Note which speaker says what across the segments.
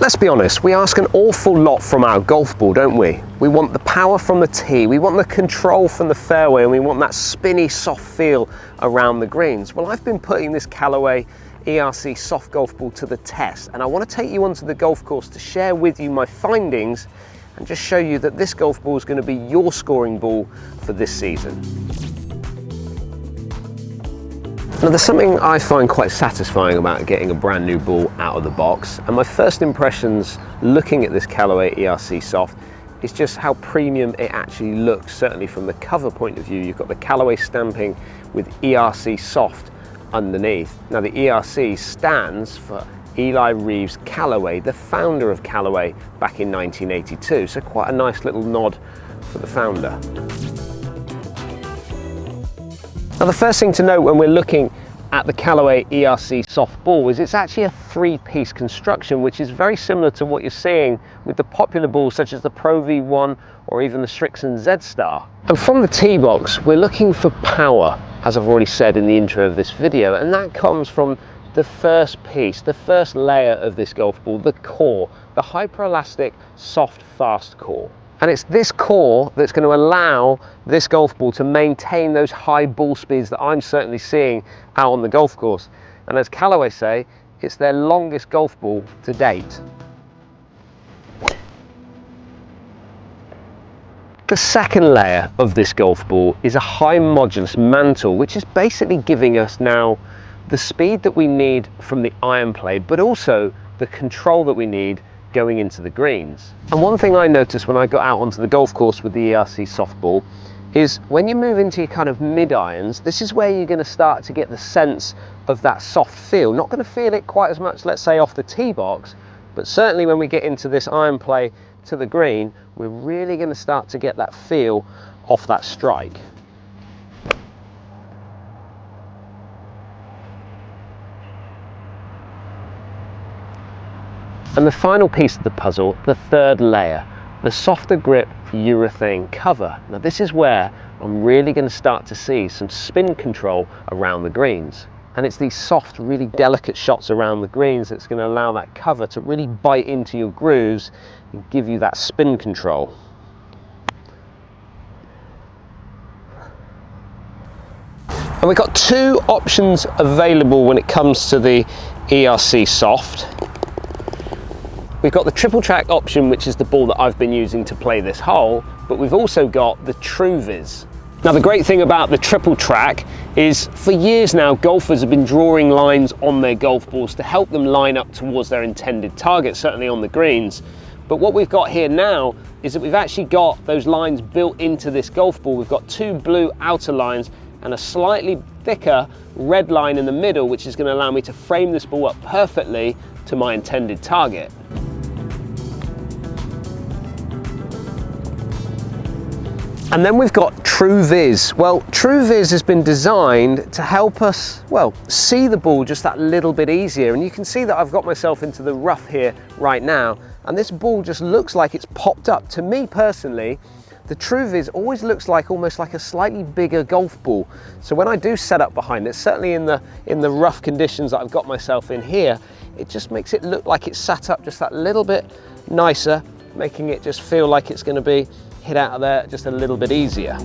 Speaker 1: Let's be honest, we ask an awful lot from our golf ball, don't we? We want the power from the tee, we want the control from the fairway, and we want that spinny, soft feel around the greens. Well, I've been putting this Callaway ERC Soft golf ball to the test, and I want to take you onto the golf course to share with you my findings and just show you that this golf ball is going to be your scoring ball for this season. Now, there's something I find quite satisfying about getting a brand new ball out of the box, and my first impressions looking at this Callaway ERC Soft is just how premium it actually looks. Certainly from the cover point of view, you've got the Callaway stamping with ERC Soft underneath. Now, the ERC stands for Eli Reeves Callaway, the founder of Callaway back in 1982, so quite a nice little nod for the founder. Now, the first thing to note when we're looking at the Callaway ERC Soft ball is it's actually a three-piece construction, which is very similar to what you're seeing with the popular balls such as the Pro V1 or even the Strixon Z-Star. And from the tee box, we're looking for power, as I've already said in the intro of this video, and that comes from the first piece, the first layer of this golf ball, the core, the hyperelastic, soft, fast core. And it's this core that's going to allow this golf ball to maintain those high ball speeds that I'm certainly seeing out on the golf course. And as Callaway say, it's their longest golf ball to date. The second layer of this golf ball is a high modulus mantle, which is basically giving us now the speed that we need from the iron play, but also the control that we need going into the greens. And one thing I noticed when I got out onto the golf course with the ERC Soft ball is when you move into your kind of mid irons, this is where you're going to start to get the sense of that soft feel. Not going to feel it quite as much, let's say, off the tee box, but certainly when we get into this iron play to the green, we're really going to start to get that feel off that strike. And the final piece of the puzzle, the third layer, the softer grip urethane cover. Now, this is where I'm really going to start to see some spin control around the greens. And it's these soft, really delicate shots around the greens that's going to allow that cover to really bite into your grooves and give you that spin control. And we've got two options available when it comes to the ERC Soft. We've got the triple track option, which is the ball that I've been using to play this hole, but we've also got the Truvis. Now, the great thing about the triple track is for years now, golfers have been drawing lines on their golf balls to help them line up towards their intended target, certainly on the greens. But what we've got here now is that we've actually got those lines built into this golf ball. We've got two blue outer lines and a slightly thicker red line in the middle, which is going to allow me to frame this ball up perfectly to my intended target. And then we've got Truvis. Well, Truvis has been designed to help us, well, see the ball just that little bit easier. And you can see that I've got myself into the rough here right now, and this ball just looks like it's popped up. To me personally, the Truvis always looks like almost like a slightly bigger golf ball. So when I do set up behind it, certainly in the rough conditions that I've got myself in here, it just makes it look like it's sat up just that little bit nicer, making it just feel like it's going to be hit out of there just a little bit easier.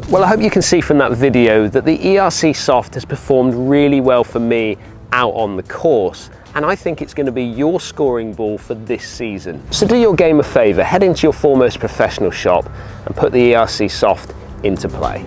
Speaker 1: Well, I hope you can see from that video that the ERC Soft has performed really well for me out on the course, and I think it's going to be your scoring ball for this season. So do your game a favour, head into your foremost professional shop and put the ERC Soft into play.